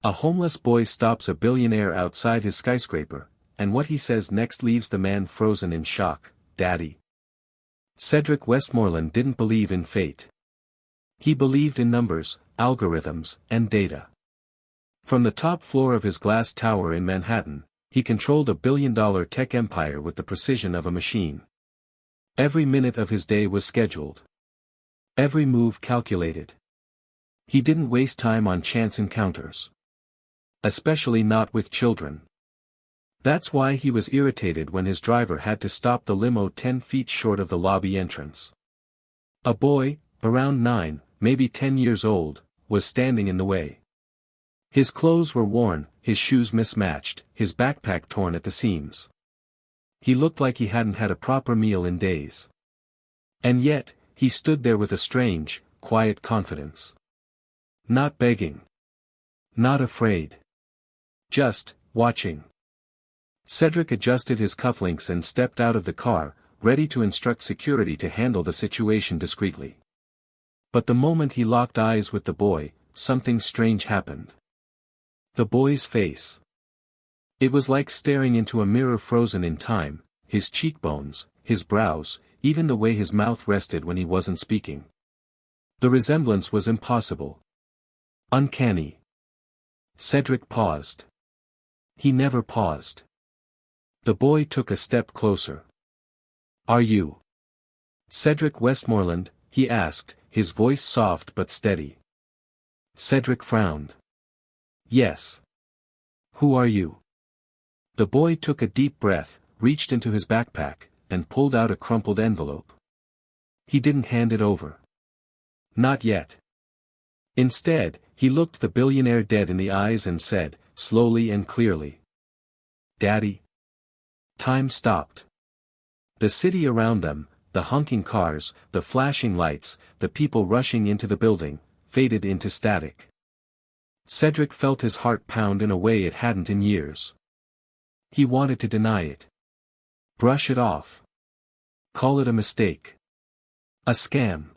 A homeless boy stops a billionaire outside his skyscraper, and what he says next leaves the man frozen in shock. "Daddy." Cedric Westmoreland didn't believe in fate. He believed in numbers, algorithms, and data. From the top floor of his glass tower in Manhattan, he controlled a billion-dollar tech empire with the precision of a machine. Every minute of his day was scheduled. Every move calculated. He didn't waste time on chance encounters. Especially not with children. That's why he was irritated when his driver had to stop the limo 10 feet short of the lobby entrance. A boy, around 9, maybe 10 years old, was standing in the way. His clothes were worn, his shoes mismatched, his backpack torn at the seams. He looked like he hadn't had a proper meal in days. And yet, he stood there with a strange, quiet confidence. Not begging. Not afraid. Just, watching. Cedric adjusted his cufflinks and stepped out of the car, ready to instruct security to handle the situation discreetly. But the moment he locked eyes with the boy, something strange happened. The boy's face. It was like staring into a mirror frozen in time, his cheekbones, his brows, even the way his mouth rested when he wasn't speaking. The resemblance was impossible. Uncanny. Cedric paused. He never paused. The boy took a step closer. "Are you Cedric Westmoreland?" he asked, his voice soft but steady. Cedric frowned. "Yes." "Who are you?" The boy took a deep breath, reached into his backpack, and pulled out a crumpled envelope. He didn't hand it over. Not yet. Instead, he looked the billionaire dead in the eyes and said, slowly and clearly, "Daddy." Time stopped. The city around them, the honking cars, the flashing lights, the people rushing into the building, faded into static. Cedric felt his heart pound in a way it hadn't in years. He wanted to deny it. Brush it off. Call it a mistake. A scam.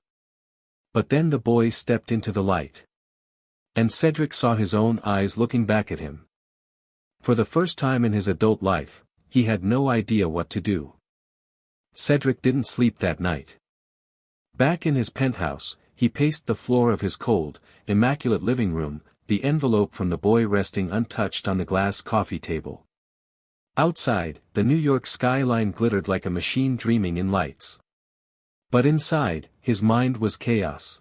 But then the boy stepped into the light. And Cedric saw his own eyes looking back at him. For the first time in his adult life, he had no idea what to do. Cedric didn't sleep that night. Back in his penthouse, he paced the floor of his cold, immaculate living room, the envelope from the boy resting untouched on the glass coffee table. Outside, the New York skyline glittered like a machine dreaming in lights. But inside, his mind was chaos.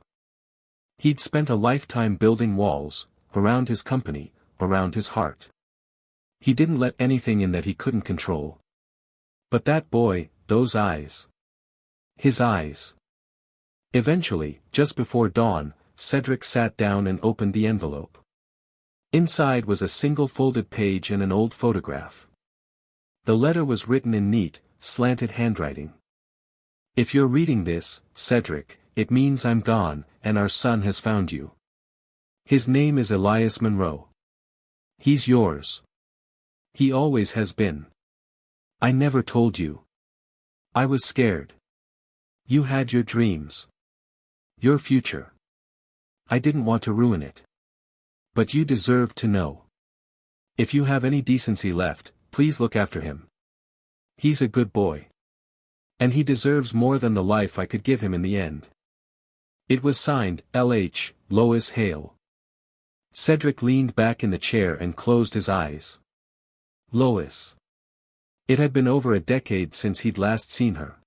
He'd spent a lifetime building walls, around his company, around his heart. He didn't let anything in that he couldn't control. But that boy, those eyes. His eyes. Eventually, just before dawn, Cedric sat down and opened the envelope. Inside was a single folded page and an old photograph. The letter was written in neat, slanted handwriting. "If you're reading this, Cedric, it means I'm gone, and our son has found you. His name is Elias Monroe. He's yours. He always has been. I never told you. I was scared. You had your dreams. Your future. I didn't want to ruin it. But you deserve to know. If you have any decency left, please look after him. He's a good boy. And he deserves more than the life I could give him in the end." It was signed, L.H., Lois Hale. Cedric leaned back in the chair and closed his eyes. Lois. It had been over a decade since he'd last seen her.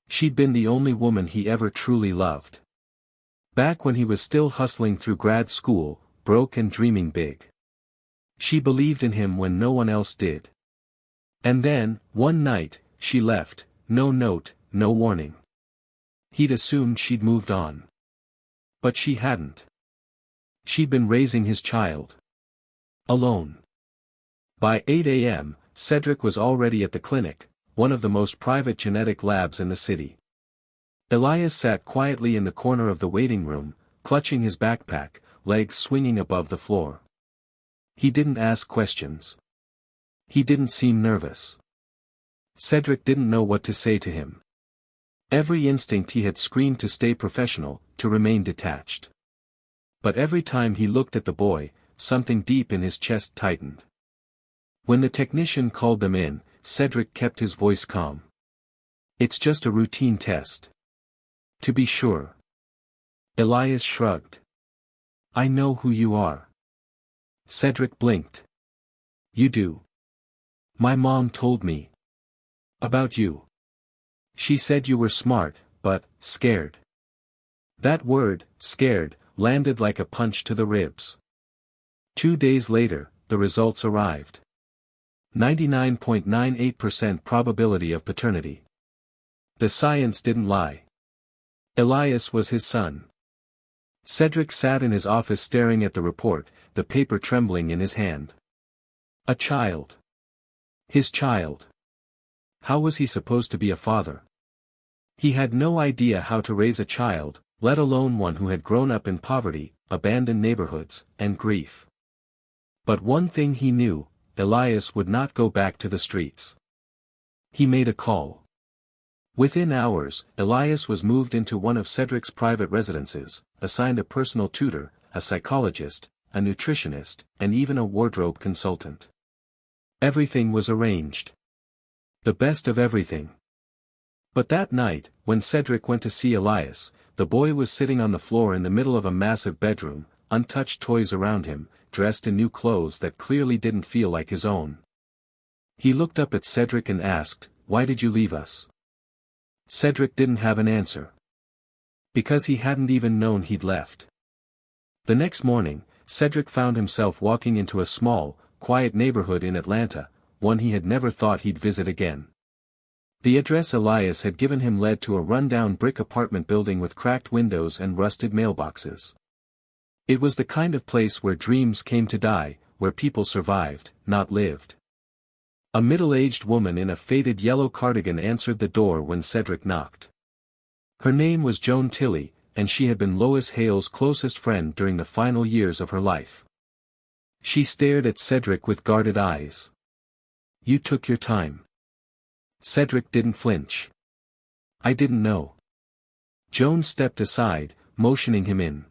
She'd been the only woman he ever truly loved. Back when he was still hustling through grad school, broke and dreaming big. She believed in him when no one else did. And then, one night, she left, no note, no warning. He'd assumed she'd moved on. But she hadn't. She'd been raising his child. Alone. By 8 a.m., Cedric was already at the clinic, one of the most private genetic labs in the city. Elias sat quietly in the corner of the waiting room, clutching his backpack, legs swinging above the floor. He didn't ask questions. He didn't seem nervous. Cedric didn't know what to say to him. Every instinct he had screamed to stay professional, to remain detached. But every time he looked at the boy, something deep in his chest tightened. When the technician called them in, Cedric kept his voice calm. "It's just a routine test. To be sure." Elias shrugged. "I know who you are." Cedric blinked. "You do. My mom told me about you. She said you were smart, but scared." That word, scared, landed like a punch to the ribs. 2 days later, the results arrived. 99.98% probability of paternity. The science didn't lie. Elias was his son. Cedric sat in his office staring at the report, the paper trembling in his hand. A child. His child. How was he supposed to be a father? He had no idea how to raise a child, let alone one who had grown up in poverty, abandoned neighborhoods, and grief. But one thing he knew, Elias would not go back to the streets. He made a call. Within hours, Elias was moved into one of Cedric's private residences, assigned a personal tutor, a psychologist, a nutritionist, and even a wardrobe consultant. Everything was arranged. The best of everything. But that night, when Cedric went to see Elias, the boy was sitting on the floor in the middle of a massive bedroom, untouched toys around him, dressed in new clothes that clearly didn't feel like his own. He looked up at Cedric and asked, "Why did you leave us?" Cedric didn't have an answer. Because he hadn't even known he'd left. The next morning, Cedric found himself walking into a small, quiet neighborhood in Atlanta, one he had never thought he'd visit again. The address Elias had given him led to a rundown brick apartment building with cracked windows and rusted mailboxes. It was the kind of place where dreams came to die, where people survived, not lived. A middle-aged woman in a faded yellow cardigan answered the door when Cedric knocked. Her name was Joan Tilley, and she had been Lois Hale's closest friend during the final years of her life. She stared at Cedric with guarded eyes. "You took your time." Cedric didn't flinch. "I didn't know." Joan stepped aside, motioning him in.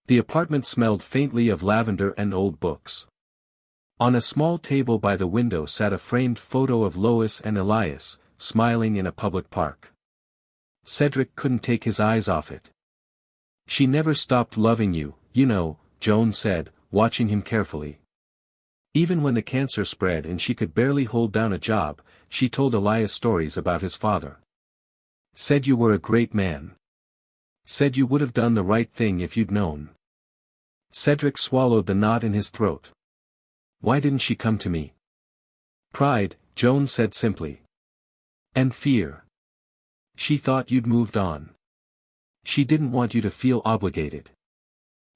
The apartment smelled faintly of lavender and old books. On a small table by the window sat a framed photo of Lois and Elias, smiling in a public park. Cedric couldn't take his eyes off it. "She never stopped loving you, you know," Joan said, watching him carefully. "Even when the cancer spread and she could barely hold down a job, she told Elias stories about his father. Said you were a great man. Said you would have done the right thing if you'd known." Cedric swallowed the knot in his throat. "Why didn't she come to me?" "Pride," Joan said simply. "And fear. She thought you'd moved on. She didn't want you to feel obligated.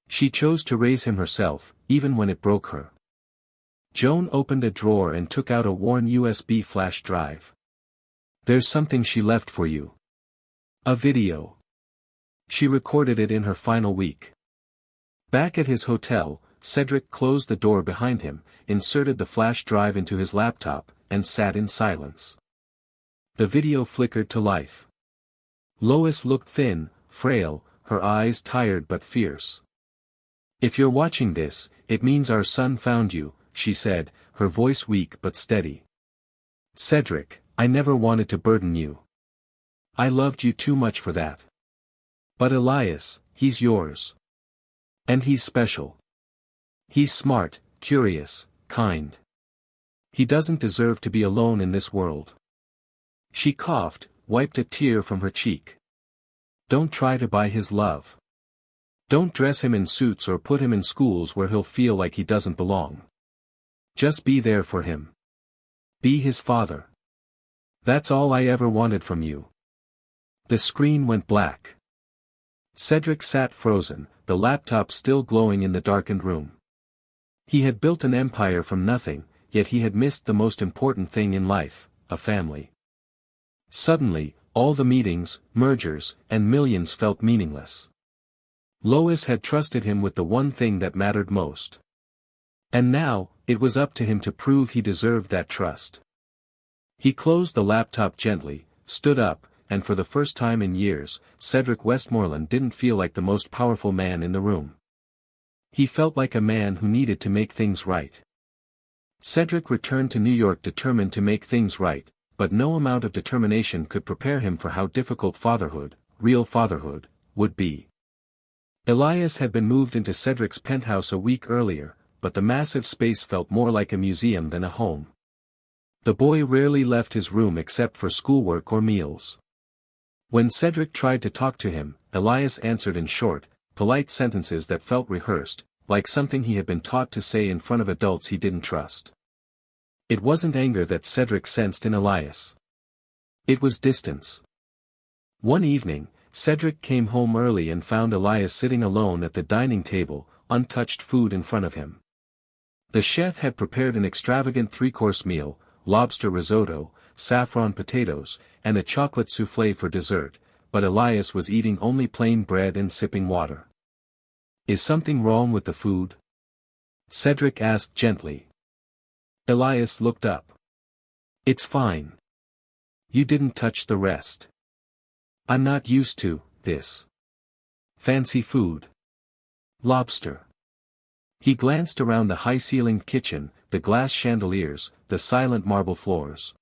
She chose to raise him herself, even when it broke her." Joan opened a drawer and took out a worn USB flash drive. "There's something she left for you. A video. She recorded it in her final week." Back at his hotel, Cedric closed the door behind him, inserted the flash drive into his laptop, and sat in silence. The video flickered to life. Lois looked thin, frail, her eyes tired but fierce. "If you're watching this, it means our son found you," she said, her voice weak but steady. "Cedric, I never wanted to burden you. I loved you too much for that. But Elias, he's yours. And he's special. He's smart, curious, kind. He doesn't deserve to be alone in this world." She coughed, wiped a tear from her cheek. "Don't try to buy his love. Don't dress him in suits or put him in schools where he'll feel like he doesn't belong. Just be there for him. Be his father. That's all I ever wanted from you." The screen went black. Cedric sat frozen, the laptop still glowing in the darkened room. He had built an empire from nothing, yet he had missed the most important thing in life, a family. Suddenly, all the meetings, mergers, and millions felt meaningless. Lois had trusted him with the one thing that mattered most. And now, it was up to him to prove he deserved that trust. He closed the laptop gently, stood up, and for the first time in years, Cedric Westmoreland didn't feel like the most powerful man in the room. He felt like a man who needed to make things right. Cedric returned to New York determined to make things right, but no amount of determination could prepare him for how difficult fatherhood, real fatherhood, would be. Elias had been moved into Cedric's penthouse a week earlier, but the massive space felt more like a museum than a home. The boy rarely left his room except for schoolwork or meals. When Cedric tried to talk to him, Elias answered in short, polite sentences that felt rehearsed, like something he had been taught to say in front of adults he didn't trust. It wasn't anger that Cedric sensed in Elias. It was distance. One evening, Cedric came home early and found Elias sitting alone at the dining table, untouched food in front of him. The chef had prepared an extravagant three-course meal, lobster risotto, saffron potatoes, and a chocolate soufflé for dessert, but Elias was eating only plain bread and sipping water. "Is something wrong with the food?" Cedric asked gently. Elias looked up. "It's fine. You didn't touch the rest. I'm not used to this. Fancy food. Lobster." He glanced around the high-ceilinged kitchen, the glass chandeliers, the silent marble floors.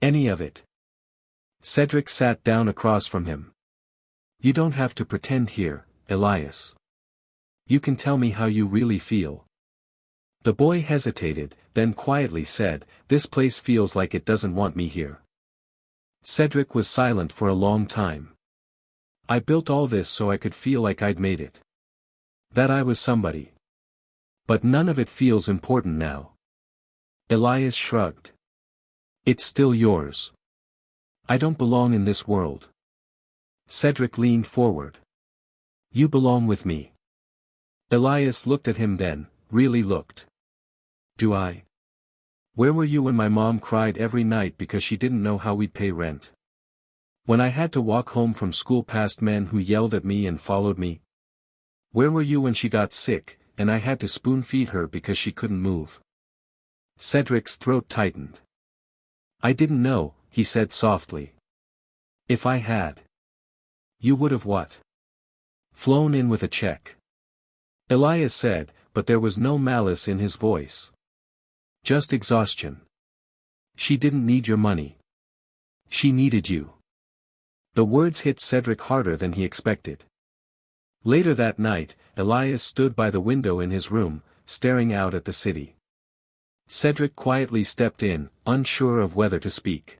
"Any of it." Cedric sat down across from him. "You don't have to pretend here, Elias. You can tell me how you really feel." The boy hesitated, then quietly said, "This place feels like it doesn't want me here." Cedric was silent for a long time. "I built all this so I could feel like I'd made it. That I was somebody. But none of it feels important now." Elias shrugged. "It's still yours. I don't belong in this world." Cedric leaned forward. "You belong with me." Elias looked at him then, really looked. "Do I? Where were you when my mom cried every night because she didn't know how we'd pay rent? When I had to walk home from school past men who yelled at me and followed me? Where were you when she got sick, and I had to spoon-feed her because she couldn't move?" Cedric's throat tightened. "I didn't know," he said softly. "If I had." "You would have what?" "Flown in with a check." Elias said, but there was no malice in his voice. "Just exhaustion. She didn't need your money. She needed you." The words hit Cedric harder than he expected. Later that night, Elias stood by the window in his room, staring out at the city. Cedric quietly stepped in, unsure of whether to speak.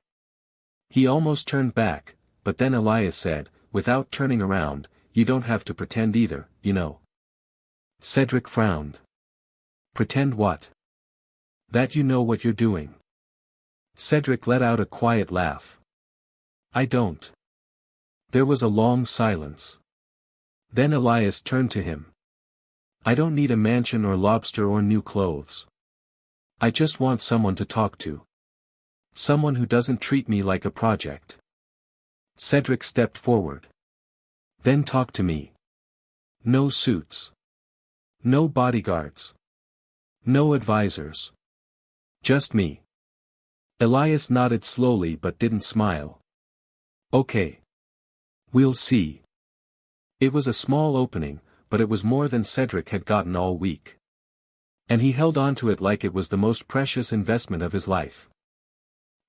He almost turned back, but then Elias said, without turning around, "You don't have to pretend either, you know." Cedric frowned. "Pretend what?" "That you know what you're doing." Cedric let out a quiet laugh. "I don't." There was a long silence. Then Elias turned to him. "I don't need a mansion or lobster or new clothes. I just want someone to talk to. Someone who doesn't treat me like a project." Cedric stepped forward. "Then talk to me. No suits. No bodyguards. No advisors. Just me." Elias nodded slowly but didn't smile. "Okay. We'll see." It was a small opening, but it was more than Cedric had gotten all week. And he held on to it like it was the most precious investment of his life.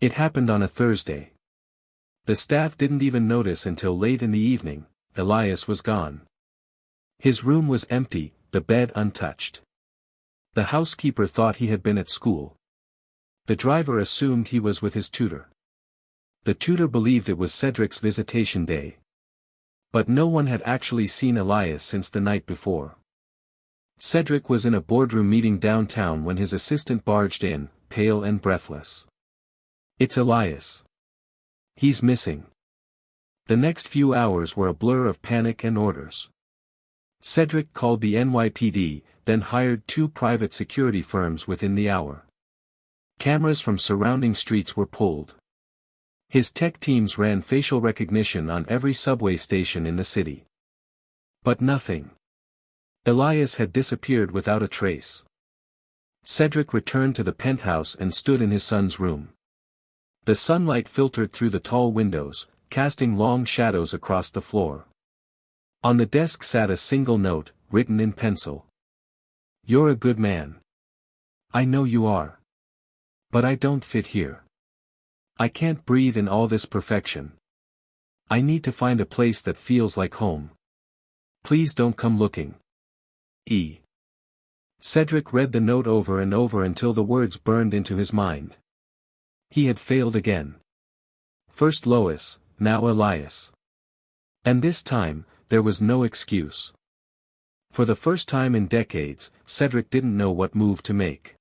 It happened on a Thursday. The staff didn't even notice until late in the evening. Elias was gone. His room was empty, the bed untouched. The housekeeper thought he had been at school. The driver assumed he was with his tutor. The tutor believed it was Cedric's visitation day. But no one had actually seen Elias since the night before. Cedric was in a boardroom meeting downtown when his assistant barged in, pale and breathless. "It's Elias. He's missing." The next few hours were a blur of panic and orders. Cedric called the NYPD, then hired 2 private security firms within the hour. Cameras from surrounding streets were pulled. His tech teams ran facial recognition on every subway station in the city. But nothing. Elias had disappeared without a trace. Cedric returned to the penthouse and stood in his son's room. The sunlight filtered through the tall windows, casting long shadows across the floor. On the desk sat a single note, written in pencil. You're a good man. I know you are. But I don't fit here. I can't breathe in all this perfection. I need to find a place that feels like home. Please don't come looking. E. Cedric read the note over and over until the words burned into his mind. He had failed again. First Lois, now Elias. And this time, there was no excuse. For the first time in decades, Cedric didn't know what move to make.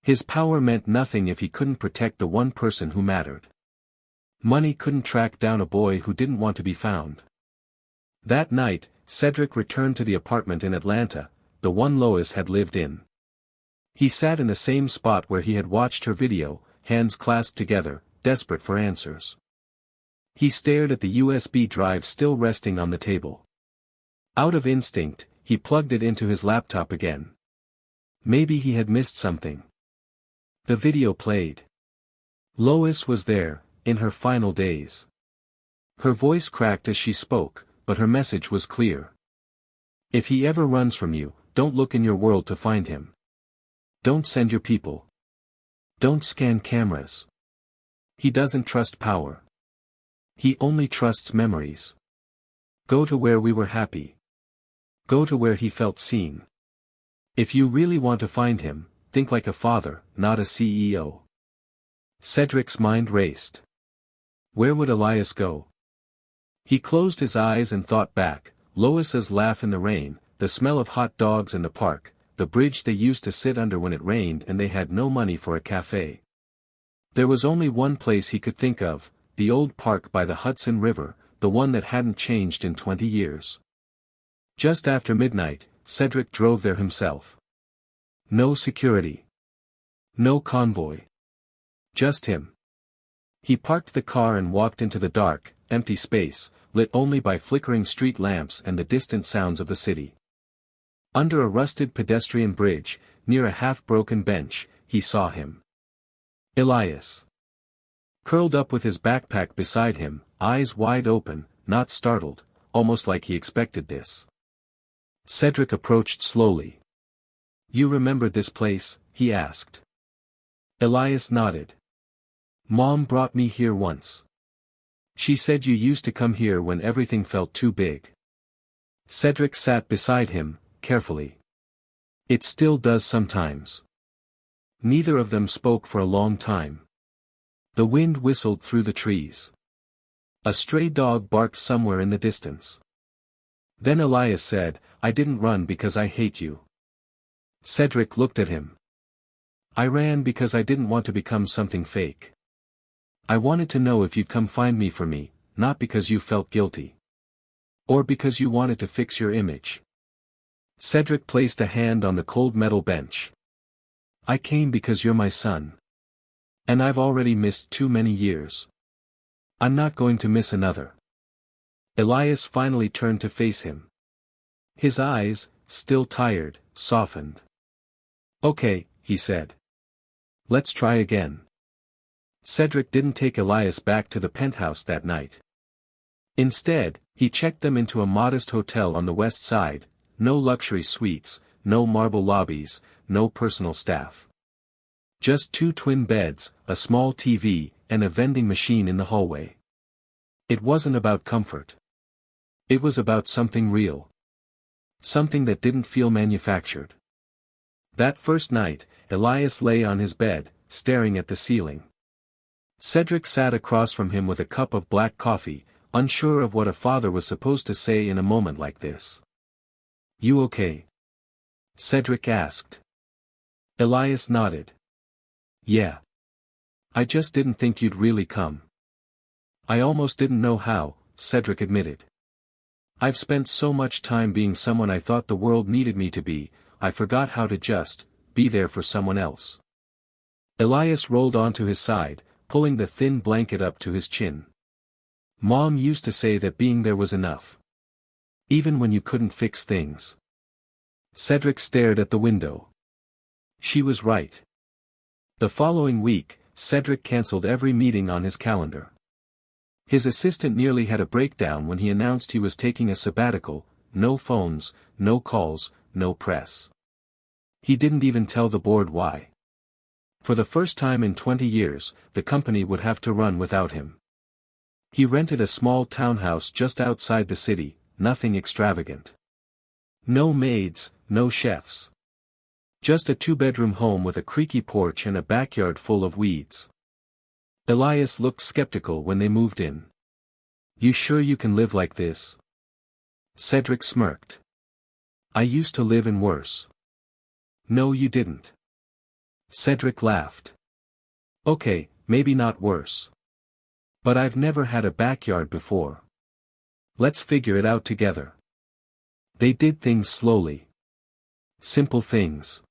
His power meant nothing if he couldn't protect the one person who mattered. Money couldn't track down a boy who didn't want to be found. That night, Cedric returned to the apartment in Atlanta, the one Lois had lived in. He sat in the same spot where he had watched her video, hands clasped together, desperate for answers. He stared at the USB drive still resting on the table. Out of instinct, he plugged it into his laptop again. Maybe he had missed something. The video played. Lois was there, in her final days. Her voice cracked as she spoke, but her message was clear. If he ever runs from you, don't look in your world to find him. Don't send your people. Don't scan cameras. He doesn't trust power. He only trusts memories. Go to where we were happy. Go to where he felt seen. If you really want to find him, think like a father, not a CEO. Cedric's mind raced. Where would Elias go? He closed his eyes and thought back, Lois's laugh in the rain, the smell of hot dogs in the park, the bridge they used to sit under when it rained and they had no money for a cafe. There was only one place he could think of, the old park by the Hudson River, the one that hadn't changed in 20 years. Just after midnight, Cedric drove there himself. No security. No convoy. Just him. He parked the car and walked into the dark, empty space, lit only by flickering street lamps and the distant sounds of the city. Under a rusted pedestrian bridge, near a half-broken bench, he saw him. Elias. Curled up with his backpack beside him, eyes wide open, not startled, almost like he expected this. Cedric approached slowly. You remember this place? He asked. Elias nodded. Mom brought me here once. She said you used to come here when everything felt too big. Cedric sat beside him, carefully. It still does sometimes. Neither of them spoke for a long time. The wind whistled through the trees. A stray dog barked somewhere in the distance. Then Elias said, I didn't run because I hate you. Cedric looked at him. I ran because I didn't want to become something fake. I wanted to know if you'd come find me for me, not because you felt guilty. Or because you wanted to fix your image. Cedric placed a hand on the cold metal bench. I came because you're my son. And I've already missed too many years. I'm not going to miss another. Elias finally turned to face him. His eyes, still tired, softened. Okay, he said. Let's try again. Cedric didn't take Elias back to the penthouse that night. Instead, he checked them into a modest hotel on the west side, no luxury suites, no marble lobbies, no personal staff. Just 2 twin beds, a small TV, and a vending machine in the hallway. It wasn't about comfort. It was about something real. Something that didn't feel manufactured. That first night, Elias lay on his bed, staring at the ceiling. Cedric sat across from him with a cup of black coffee, unsure of what a father was supposed to say in a moment like this. You okay? Cedric asked. Elias nodded. Yeah. I just didn't think you'd really come. I almost didn't know how, Cedric admitted. I've spent so much time being someone I thought the world needed me to be, I forgot how to just be there for someone else. Elias rolled onto his side, pulling the thin blanket up to his chin. Mom used to say that being there was enough. Even when you couldn't fix things. Cedric stared at the window. She was right. The following week, Cedric cancelled every meeting on his calendar. His assistant nearly had a breakdown when he announced he was taking a sabbatical, no phones, no calls, no press. He didn't even tell the board why. For the first time in 20 years, the company would have to run without him. He rented a small townhouse just outside the city, nothing extravagant. No maids, no chefs. Just a two-bedroom home with a creaky porch and a backyard full of weeds. Elias looked skeptical when they moved in. "You sure you can live like this?" Cedric smirked. "I used to live in worse." "No, you didn't." Cedric laughed. "Okay, maybe not worse. But I've never had a backyard before. Let's figure it out together." They did things slowly. Simple things.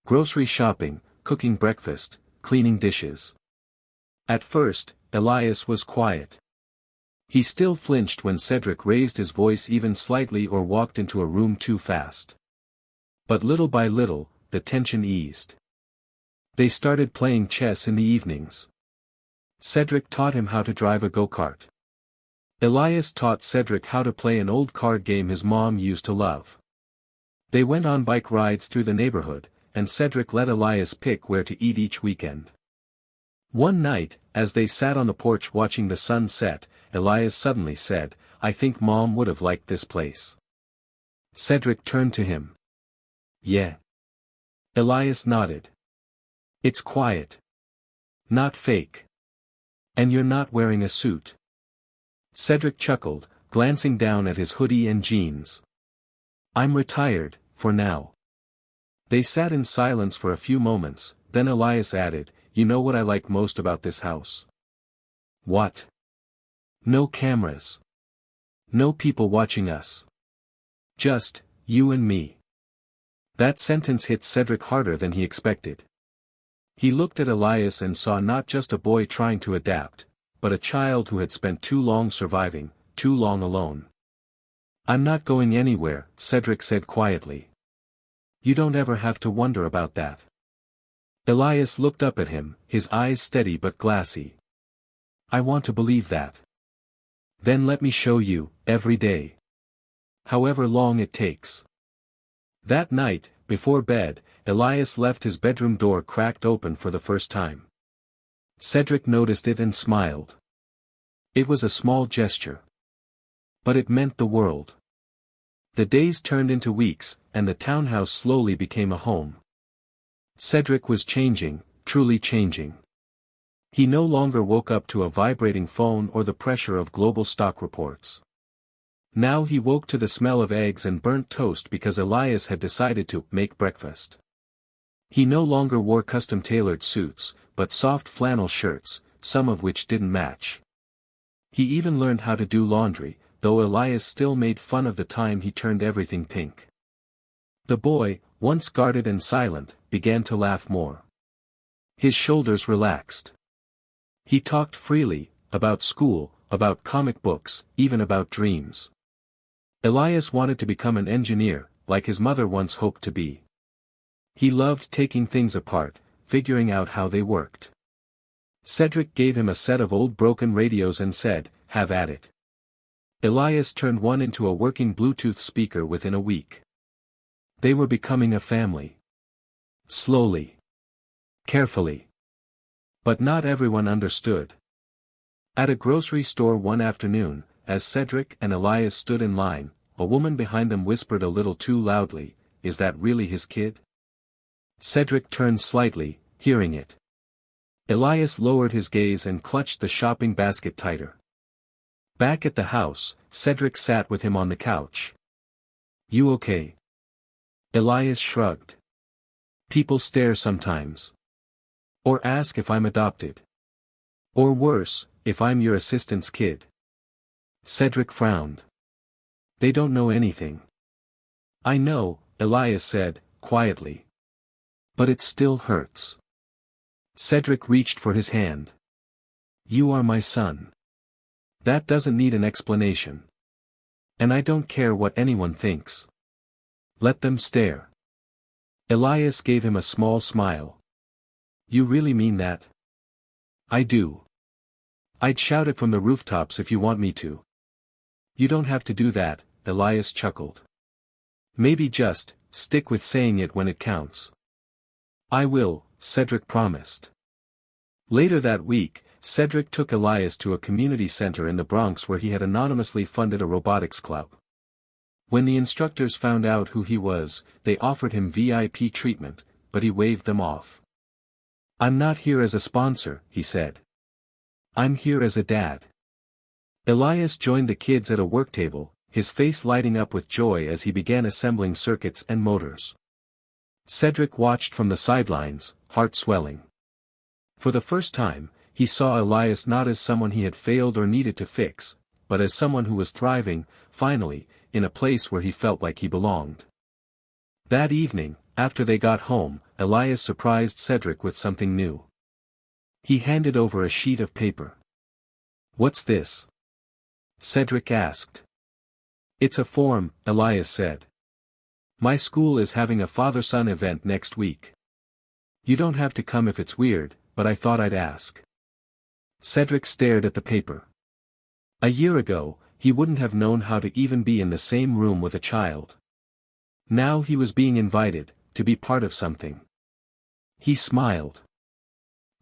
Grocery shopping, cooking breakfast, cleaning dishes. At first, Elias was quiet. He still flinched when Cedric raised his voice even slightly or walked into a room too fast. But little by little, the tension eased. They started playing chess in the evenings. Cedric taught him how to drive a go-kart. Elias taught Cedric how to play an old card game his mom used to love. They went on bike rides through the neighborhood, and Cedric let Elias pick where to eat each weekend. One night, as they sat on the porch watching the sun set, Elias suddenly said, "I think Mom would have liked this place." Cedric turned to him. "Yeah." Elias nodded. "It's quiet. Not fake. And you're not wearing a suit." Cedric chuckled, glancing down at his hoodie and jeans. "I'm retired, for now." They sat in silence for a few moments, then Elias added, "You know what I like most about this house?" "What?" "No cameras. No people watching us. Just, you and me." That sentence hit Cedric harder than he expected. He looked at Elias and saw not just a boy trying to adapt, but a child who had spent too long surviving, too long alone. "I'm not going anywhere," Cedric said quietly. "You don't ever have to wonder about that." Elias looked up at him, his eyes steady but glassy. "I want to believe that. Then let me show you, every day. However long it takes." That night, before bed, Elias left his bedroom door cracked open for the first time. Cedric noticed it and smiled. It was a small gesture. But it meant the world. The days turned into weeks, and the townhouse slowly became a home. Cedric was changing, truly changing. He no longer woke up to a vibrating phone or the pressure of global stock reports. Now he woke to the smell of eggs and burnt toast because Elias had decided to make breakfast. He no longer wore custom-tailored suits, but soft flannel shirts, some of which didn't match. He even learned how to do laundry, though Elias still made fun of the time he turned everything pink. The boy, once guarded and silent, began to laugh more. His shoulders relaxed. He talked freely, about school, about comic books, even about dreams. Elias wanted to become an engineer, like his mother once hoped to be. He loved taking things apart, figuring out how they worked. Cedric gave him a set of old broken radios and said, "Have at it." Elias turned one into a working Bluetooth speaker within a week. They were becoming a family. Slowly. Carefully. But not everyone understood. At a grocery store one afternoon, as Cedric and Elias stood in line, a woman behind them whispered a little too loudly, "Is that really his kid?" Cedric turned slightly, hearing it. Elias lowered his gaze and clutched the shopping basket tighter. Back at the house, Cedric sat with him on the couch. "You okay?" Elias shrugged. "People stare sometimes. Or ask if I'm adopted. Or worse, if I'm your assistant's kid." Cedric frowned. "They don't know anything." "I know," Elias said, quietly. "But it still hurts." Cedric reached for his hand. "You are my son. That doesn't need an explanation. And I don't care what anyone thinks. Let them stare." Elias gave him a small smile. "You really mean that?" "I do. I'd shout it from the rooftops if you want me to." "You don't have to do that," Elias chuckled. "Maybe just, stick with saying it when it counts. I will, Cedric promised. Later that week, Cedric took Elias to a community center in the Bronx where he had anonymously funded a robotics club. When the instructors found out who he was, they offered him VIP treatment, but he waved them off. I'm not here as a sponsor, he said. I'm here as a dad. Elias joined the kids at a work table, his face lighting up with joy as he began assembling circuits and motors. Cedric watched from the sidelines, heart swelling. For the first time, he saw Elias not as someone he had failed or needed to fix, but as someone who was thriving, finally, in a place where he felt like he belonged. That evening, after they got home, Elias surprised Cedric with something new. He handed over a sheet of paper. What's this? Cedric asked. It's a form, Elias said. My school is having a father-son event next week. You don't have to come if it's weird, but I thought I'd ask. Cedric stared at the paper. A year ago, he wouldn't have known how to even be in the same room with a child. Now he was being invited, to be part of something. He smiled.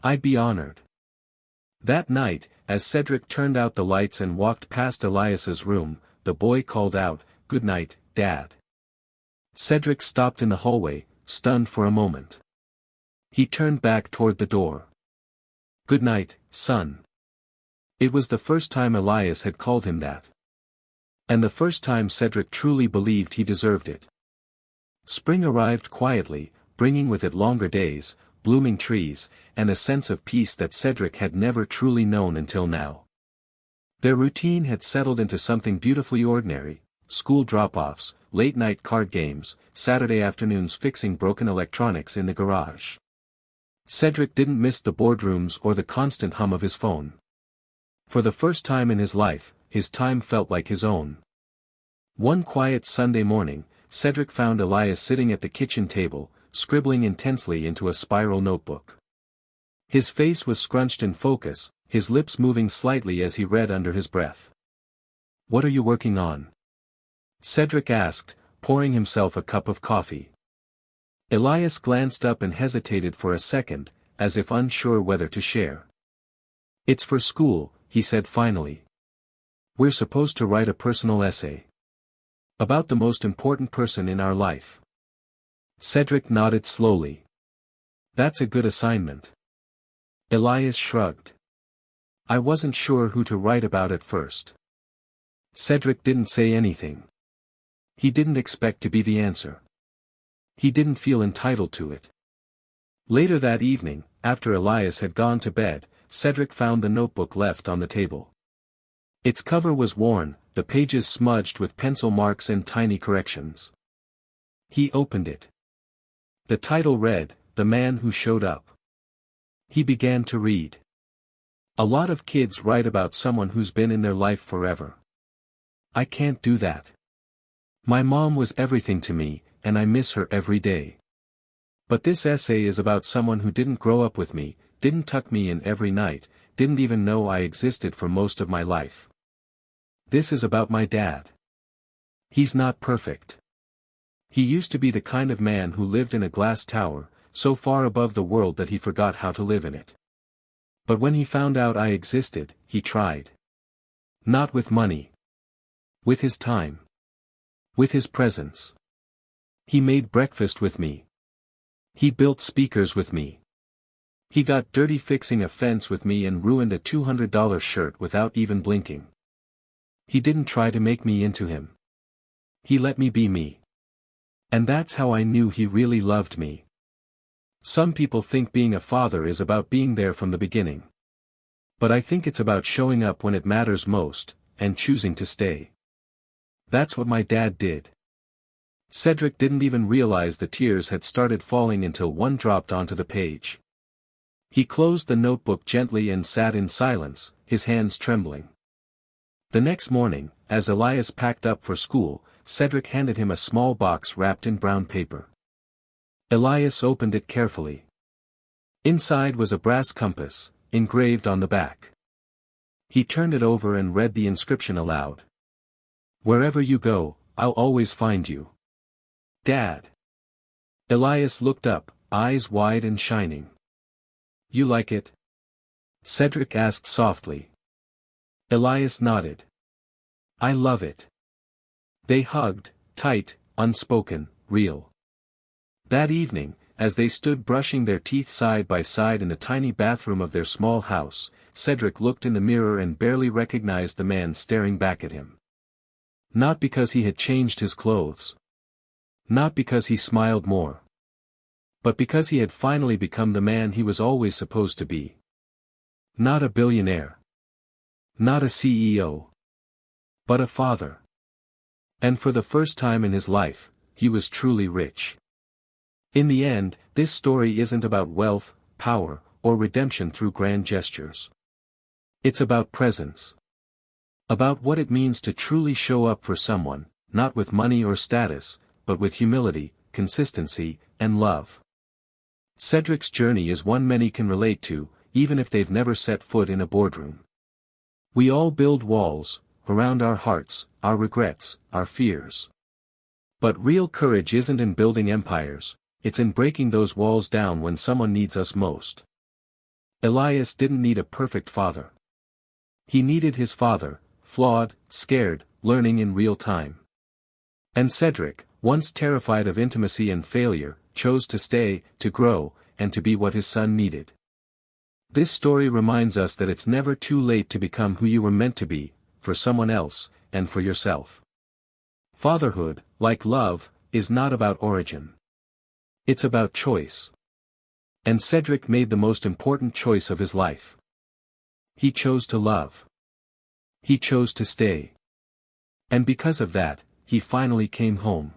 I'd be honored. That night, as Cedric turned out the lights and walked past Elias's room, the boy called out, "Good night, Dad." Cedric stopped in the hallway, stunned for a moment. He turned back toward the door. "Good night, son." It was the first time Elias had called him that. And the first time Cedric truly believed he deserved it. Spring arrived quietly, bringing with it longer days, blooming trees, and a sense of peace that Cedric had never truly known until now. Their routine had settled into something beautifully ordinary: school drop-offs, late-night card games, Saturday afternoons fixing broken electronics in the garage. Cedric didn't miss the boardrooms or the constant hum of his phone. For the first time in his life, his time felt like his own. One quiet Sunday morning, Cedric found Elias sitting at the kitchen table, scribbling intensely into a spiral notebook. His face was scrunched in focus, his lips moving slightly as he read under his breath. "What are you working on?" Cedric asked, pouring himself a cup of coffee. Elias glanced up and hesitated for a second, as if unsure whether to share. "It's for school," he said finally. "We're supposed to write a personal essay. About the most important person in our life." Cedric nodded slowly. "That's a good assignment." Elias shrugged. "I wasn't sure who to write about at first." Cedric didn't say anything. He didn't expect to be the answer. He didn't feel entitled to it. Later that evening, after Elias had gone to bed, Cedric found the notebook left on the table. Its cover was worn, the pages smudged with pencil marks and tiny corrections. He opened it. The title read, "The Man Who Showed Up." He began to read. A lot of kids write about someone who's been in their life forever. I can't do that. My mom was everything to me, and I miss her every day. But this essay is about someone who didn't grow up with me, didn't tuck me in every night, didn't even know I existed for most of my life. This is about my dad. He's not perfect. He used to be the kind of man who lived in a glass tower, so far above the world that he forgot how to live in it. But when he found out I existed, he tried. Not with money. With his time. With his presence. He made breakfast with me. He built speakers with me. He got dirty fixing a fence with me and ruined a $200 shirt without even blinking. He didn't try to make me into him. He let me be me. And that's how I knew he really loved me. Some people think being a father is about being there from the beginning. But I think it's about showing up when it matters most, and choosing to stay. That's what my dad did. Cedric didn't even realize the tears had started falling until one dropped onto the page. He closed the notebook gently and sat in silence, his hands trembling. The next morning, as Elias packed up for school, Cedric handed him a small box wrapped in brown paper. Elias opened it carefully. Inside was a brass compass, engraved on the back. He turned it over and read the inscription aloud. "Wherever you go, I'll always find you. Dad." Elias looked up, eyes wide and shining. "You like it?" Cedric asked softly. Elias nodded. "I love it." They hugged, tight, unspoken, real. That evening, as they stood brushing their teeth side by side in the tiny bathroom of their small house, Cedric looked in the mirror and barely recognized the man staring back at him. Not because he had changed his clothes. Not because he smiled more. But because he had finally become the man he was always supposed to be. Not a billionaire. Not a CEO. But a father. And for the first time in his life, he was truly rich. In the end, this story isn't about wealth, power, or redemption through grand gestures. It's about presence. About what it means to truly show up for someone, not with money or status, but with humility, consistency, and love. Cedric's journey is one many can relate to, even if they've never set foot in a boardroom. We all build walls, around our hearts, our regrets, our fears. But real courage isn't in building empires, it's in breaking those walls down when someone needs us most. Elias didn't need a perfect father. He needed his father, flawed, scared, learning in real time. And Cedric, once terrified of intimacy and failure, chose to stay, to grow, and to be what his son needed. This story reminds us that it's never too late to become who you were meant to be, for someone else, and for yourself. Fatherhood, like love, is not about origin. It's about choice. And Cedric made the most important choice of his life. He chose to love. He chose to stay. And because of that, he finally came home.